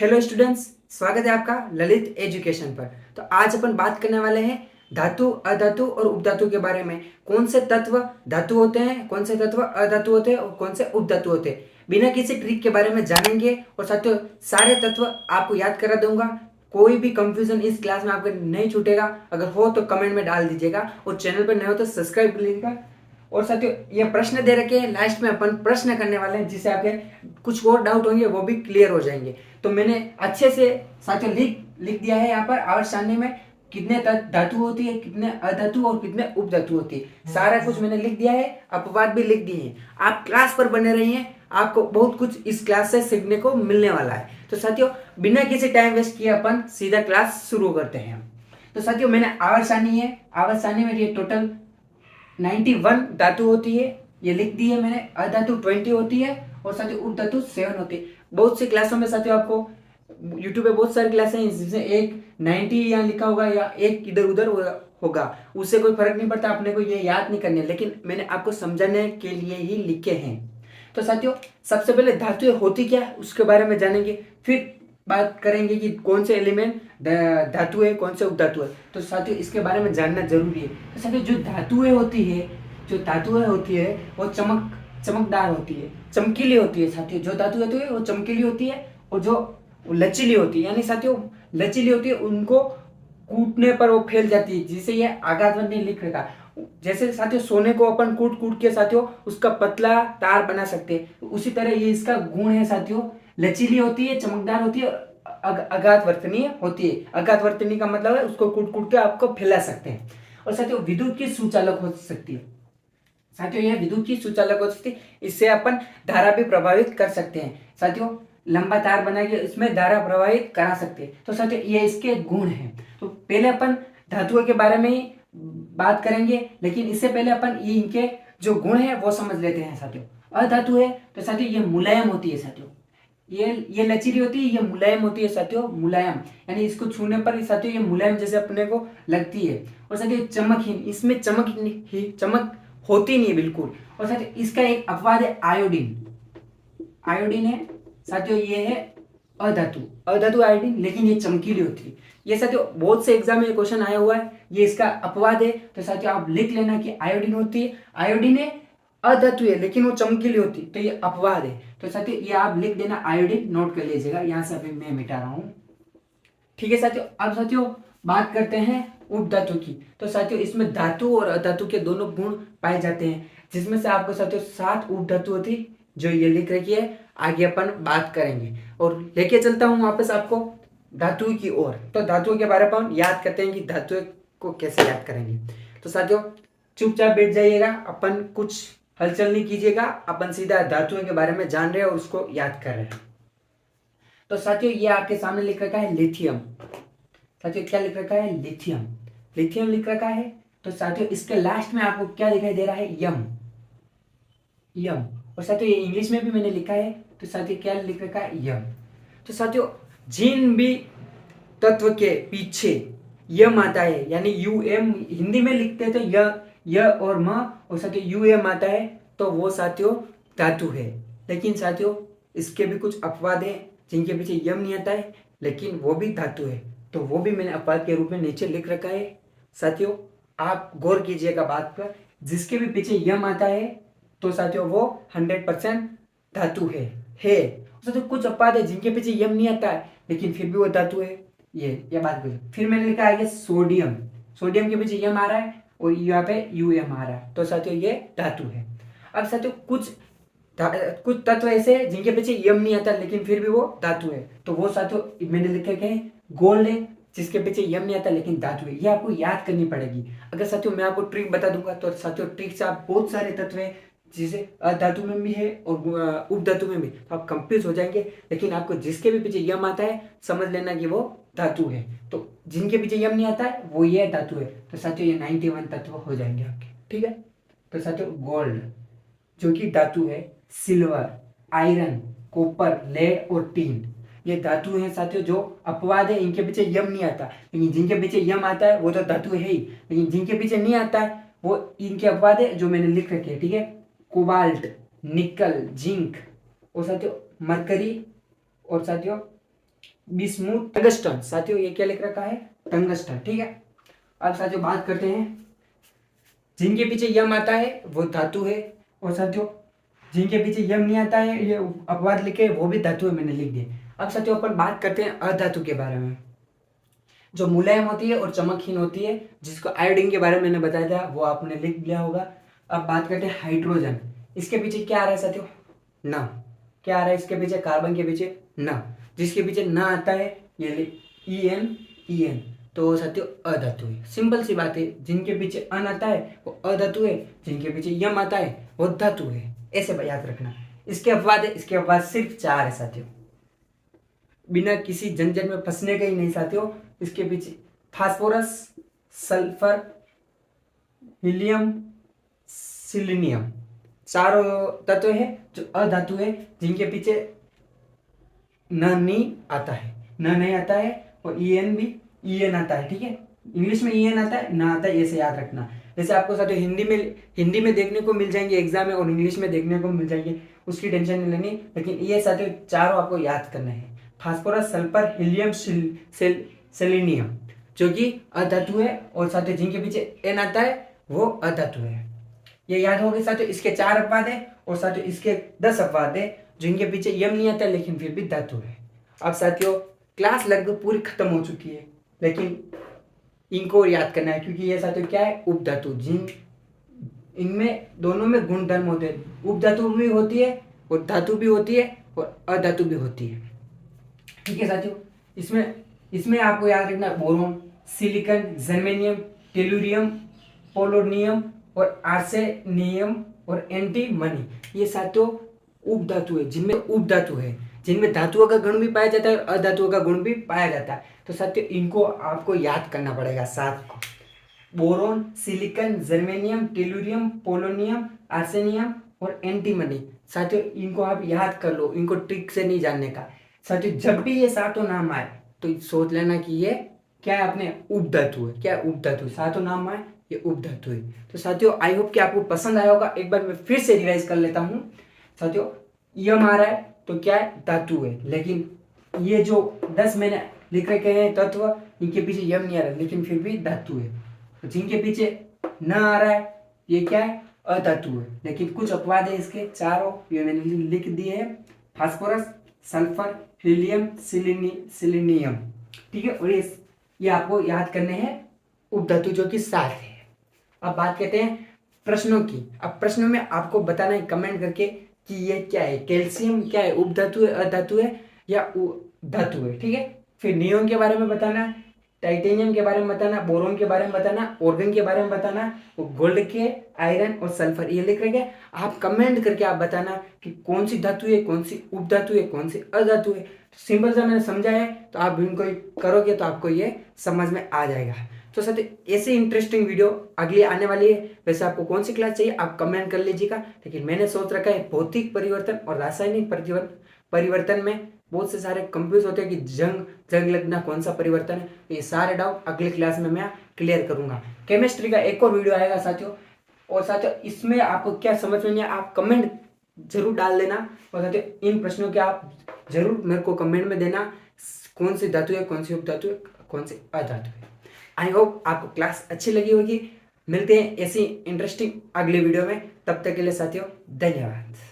Hello students, स्वागत है आपका ललित एजुकेशन पर। तो आज अपन बात करने वाले हैं धातु, अधातु और उपधातु के बारे में। कौन से तत्व धातु होते हैं, कौन से तत्व अधातु होते हैं और कौन से उपधातु होते हैं, बिना किसी ट्रिक के बारे में जानेंगे। और साथियों, सारे तत्व आपको याद करा दूंगा। कोई भी कंफ्यूजन इस क्लास में आपको नहीं छूटेगा। अगर हो तो कमेंट में डाल दीजिएगा और चैनल पर नए हो तो सब्सक्राइब कर लीजिएगा। और साथियों, ये प्रश्न दे रखे हैं, लास्ट में अपन प्रश्न करने वाले हैं जिससे आपके कुछ और डाउट होंगे वो भी क्लियर हो जाएंगे। तो मैंने अच्छे से साथियों लिख दिया है यहाँ पर आवर्त सारणी में कितने धातु होती है, कितने अधातु और कितने उपधातु होती है, सारा कुछ मैंने लिख दिया है। अपवाद भी लिख दिए हैं। आप क्लास पर बने रहिए, आपको बहुत कुछ इस क्लास से सीखने को मिलने वाला है। तो साथियों, बिना किसी टाइम वेस्ट किए अपन सीधा क्लास शुरू करते हैं। तो साथियों, मैंने आवर्त सारणी है, आवर्त सारणी में ये टोटल 91 धातु होती है, ये लिख दी है मैंने। अधातु 20 होती है और साथियों उपधातु 7 होती है। बहुत सी क्लासों में साथियों आपको यूट्यूब पे बहुत सारी क्लासें हैं जिसमें एक 90 यहाँ लिखा होगा या एक इधर उधर होगा, उससे कोई फर्क नहीं पड़ता। अपने को ये याद नहीं करनी है, लेकिन मैंने आपको समझाने के लिए ही लिखे हैं। तो साथियों, सबसे पहले धातुएं होती क्या है उसके बारे में जानेंगे, फिर बात करेंगे कि कौन से एलिमेंट धातु है, कौन से उपधातु है। तो साथियों, इसके बारे में जानना जरूरी है। तो साथियों, जो धातुएं होती है, जो धातुएं होती है वो चमकदार होती है, चमकीली होती है। साथियों, जो धातु होती है वो चमकीली होती है और जो लचीली होती है, यानी साथियों लचीली होती है, उनको कूटने पर वो फैल जाती है, जिसे ये आघातवंती लिख रखा। जैसे साथियों सोने को अपन कूट कूट के साथियों उसका पतला तार बना सकते हैं, उसी तरह ये इसका गुण है साथियों। लचीली होती है, चमकदार होती है, आघातवर्तनीय होती है। आघातवर्तनीय का मतलब है उसको कूट कूट के आपको फैला सकते हैं। और साथियों, विद्युत की सुचालक हो सकती है। साथियों, यह विद्युत की सुचालक हो सकती है, इससे अपन धारा भी प्रभावित कर सकते हैं। साथियों, लंबा तार बना के इसमें धारा प्रभावित करा सकते हैं। तो साथियों, ये इसके गुण हैं। तो पहले अपन धातुओं के बारे में ही बात करेंगे, लेकिन इससे पहले अपन ये इनके जो गुण है वो समझ लेते हैं। साथियों, अधातु है तो साथियों ये मुलायम होती है। साथियों, ये लचीली होती है, ये मुलायम होती है। साथियों, मुलायम यानी इसको छूने पर साथियों ये मुलायम जैसे अपने को लगती है। और साथियों चमकहीन, इसमें चमक होती नहीं है बिल्कुल। और साथियों, इसका एक अपवाद है आयोडीन। आयोडीन है साथियों, ये है अधातु आयोडीन, लेकिन ये चमकीली होती है। ये साथियों बहुत से एग्जाम में क्वेश्चन आया हुआ है, ये इसका अपवाद है। तो साथियों आप लिख लेना कि आयोडीन होती है, आयोडीन है, अधातु है लेकिन वो चमकीली होती है, तो ये अपवाद है। तो साथियों ये आप लिख देना, आयोडीन नोट कर लीजिएगा। यहां से अभी मैं मिटा रहा हूं, ठीक है साथियों। अब साथियों बात करते हैं उपधातु की। तो साथियों इसमें धातु और अधातु के दोनों गुण पाए जाते हैं, जिसमें से आपको साथियों 7 उपधातु होती जो ये लिख रखी है। आगे अपन बात करेंगे और लेके चलता हूं वापस आपको धातु की ओर। तो धातुओं के बारे में हम याद करते हैं कि धातु को कैसे याद करेंगे। तो साथियों चुपचाप बैठ जाइएगा, अपन कुछ हलचल नहीं कीजिएगा, अपन सीधा धातुओं के बारे में जान रहे हैं और उसको याद कर रहे हैं। तो साथियों ये आपके सामने लिख रखा है लिथियम। साथियों क्या लिख रखा है? लिथियम। लिथियम लिख रखा है। तो साथियों इसके लास्ट में आपको क्या दिखाई दे रहा है? यम। यम। और साथियों ये इंग्लिश में भी मैंने लिखा है, तो साथियों क्या लिख रखा है? यम। तो साथियों जिन भी तत्व के पीछे यम आता है, यानी यू एम हिंदी में लिखते हैं तो य और म, और साथियों यू एम आता है, तो वो साथियों धातु है। लेकिन साथियों इसके भी कुछ अपवाद है, जिनके पीछे यम नहीं आता है लेकिन वो भी धातु है, तो वो भी मैंने अपवाद के रूप में नीचे लिख रखा है। साथियों आप गौर कीजिएगा बात पर, जिसके भी पीछे यम आता है तो साथियों वो 100% धातु है। साथियों कुछ अपवाद है जिनके पीछे यम नहीं आता है लेकिन फिर भी वो धातु है। ये बात बोली। फिर मैंने लिखा है सोडियम। सोडियम के पीछे यम आ रहा है और यहाँ पे यू एम आ रहा है, तो साथियों ये धातु है। अब साथियों कुछ तत्व ऐसे हैं जिनके पीछे यम नहीं आता लेकिन फिर भी वो धातु है, तो वो साथियों मैंने लिखे गए गोल्ड है, जिसके पीछे यम नहीं आता लेकिन धातु है। ये आपको याद करनी पड़ेगी। अगर साथियों मैं आपको ट्रिक बता दूंगा तो साथियों ट्रिक से आप बहुत सारे तत्व हैं जिसे अधातु में भी है और उपधातु में भी, तो आप कंफ्यूज हो जाएंगे। लेकिन आपको जिसके भी पीछे यम आता है समझ लेना कि वो धातु है, तो जिनके पीछे यम नहीं आता है वो ये धातु है। तो साथियों ये 91 तत्व हो जाएंगे आपके, ठीक है। तो साथियों गोल्ड जो कि धातु है, सिल्वर, आयरन, कॉपर, लेड और टीन ये धातु हैं साथियों। जो अपवाद है इनके पीछे यम नहीं आता, लेकिन जिनके पीछे यम आता है वो तो धातु है ही, लेकिन जिनके पीछे नहीं आता है वो इनके अपवाद है जो मैंने लिख रखे हैं, ठीक है। कोबाल्ट, निकल, जिंक और साथियों मरकरी और साथियों बिस्मुथ, टंगस्टन। साथियों ये क्या लिख रखा है? टंगस्टन। ठीक है, अब साथियों बात करते हैं जिनके पीछे यम आता है वो धातु है, और साथियों जिनके पीछे यम नहीं आता है, ये अपवाद लिखे, वो भी धातु है, मैंने लिख दिए। अब साथियों अपन बात करते हैं अधातु के बारे में, जो मुलायम होती है और चमकहीन होती है, जिसको आयोडीन के बारे में मैंने बताया था, वो आपने लिख लिया होगा। अब बात करते हैं हाइड्रोजन। इसके पीछे क्या आ रहा है साथियों? न। क्या आ रहा है इसके पीछे? कार्बन के पीछे न। जिसके पीछे न आता है ये ई एन, तो साथियों अधातु है। सिंपल सी बात है, जिनके पीछे अन आता है वो अधातु है, जिनके पीछे यम आता है वो धातु है। ऐसे याद रखना। इसके अपवाद है, इसके अपवाद सिर्फ 4 है साथियों, बिना किसी झंझट में फंसने का ही नहीं साथियों। इसके पीछे फास्फोरस, सल्फर, हीलियम, सिलीनियम, चारों तत्व है जो अधातु है, जिनके पीछे न नहीं आता है, न नहीं आता है, और ईएन भी ईएन आता है। ठीक है, इंग्लिश में ईएन आता है, ना आता है, ऐसे याद रखना। जैसे आपको साथियों हिंदी में देखने को मिल जाएंगे एग्जाम में, और इंग्लिश में देखने को मिल जाएंगे, उसकी टेंशन नहीं लेनी। लेकिन ये साथियों चारों आपको याद करना है, फास्फोरस, सल्फर, हीलियम, सेलेनियम, जो कि अधातु है, और साथियों जिनके पीछे एन आता है वो अधातु है। ये याद हो गए साथियों। इसके 4 अपवाद है, और साथियों इसके 10 अपवाद है, जिनके पीछे यम नहीं आता लेकिन फिर भी धातु है। अब साथियों क्लास लगभग पूरी खत्म हो चुकी है, लेकिन इनको याद करना है, क्योंकि ये साथियों क्या है? उपधातु। जिन इनमें दोनों में गुणधर्म होते हैं, उपधातु भी होती है और धातु भी होती है और अधातु भी होती है। ठीक है साथियों, इसमें आपको याद रखना boron, silicon, germanium, tellurium, polonium और आर्सेनियम और एंटीमनी, ये सातों उपधातु है, जिनमें धातुओं का गुण भी पाया जाता है और अधातुओं का गुण भी पाया जाता है। तो साथियों इनको आपको याद करना पड़ेगा, 7 को। Boron, silicon, germanium, tellurium, polonium, arsenium और एंटीमनी। साथियों इनको आप याद कर लो, इनको ट्रिक से नहीं जानने का। साथियों जब भी ये 7 नाम आए तो सोच लेना कि ये क्या है? अपने उपधातु है। क्या उपधातु? 7 नाम आए ये उपधातु है। तो साथियों आई होप कि आपको पसंद आया होगा। एक बार मैं फिर से रिवाइज कर लेता हूँ साथियों। यम आ रहा है तो क्या है? धातु है, लेकिन ये जो 10 मैंने लिख रखे हैं तत्व, इनके पीछे यम नहीं आ रहा लेकिन फिर भी धातु है। जिनके पीछे न आ रहा है ये क्या है? अधातु है, लेकिन कुछ अपवाद है इसके, चारों ये मैंने लिख दिए हैं, फास्फोरस, सल्फर, हीलियम, सिलीनियम। ठीक है, और ये आपको याद करने हैं उपधातु, जो कि 7 है। अब बात करते हैं प्रश्नों की। अब प्रश्नों में आपको बताना है कमेंट करके कि ये क्या है, कैल्शियम क्या है, उपधातु है, अधातु है या धातु है। ठीक है, फिर नियोन के बारे में बताना, टाइटेनियम के बारे में बताना, बोरोन के बारे में बताना, ऑर्गन के बारे में बताना, गोल्ड के, आयरन और सल्फर, ये लिख रखे। आप कमेंट करके आप बताना कि कौन सी धातु है, कौन सी उपधातु है, कौन सी अधातु है। सिंपल सा मैंने समझा है, तो आप इनको करोगे तो आपको ये समझ में आ जाएगा। तो सर ऐसे इंटरेस्टिंग वीडियो अगली आने वाली है। वैसे आपको कौन सी क्लास चाहिए आप कमेंट कर लीजिएगा, लेकिन मैंने सोच रखा है भौतिक परिवर्तन और रासायनिक परिवर्तन में बहुत से सारे कंफ्यूज होते हैं कि जंग लगना कौन सा परिवर्तन है। तो ये सारे डाउट अगली क्लास में मैं क्लियर करूंगा। केमिस्ट्री का एक और वीडियो आएगा साथियों, और साथियों इसमें आपको क्या समझ में नहीं आया आप कमेंट जरूर डाल देना, और साथियों इन प्रश्नों के आप जरूर मेरे को कमेंट में देना, कौन सी धातु है, कौन सी उपधातु है, कौन सी अधातु है। आई होप आपको क्लास अच्छी लगी होगी। मिलते हैं ऐसी इंटरेस्टिंग अगले वीडियो में, तब तक के लिए साथियों धन्यवाद।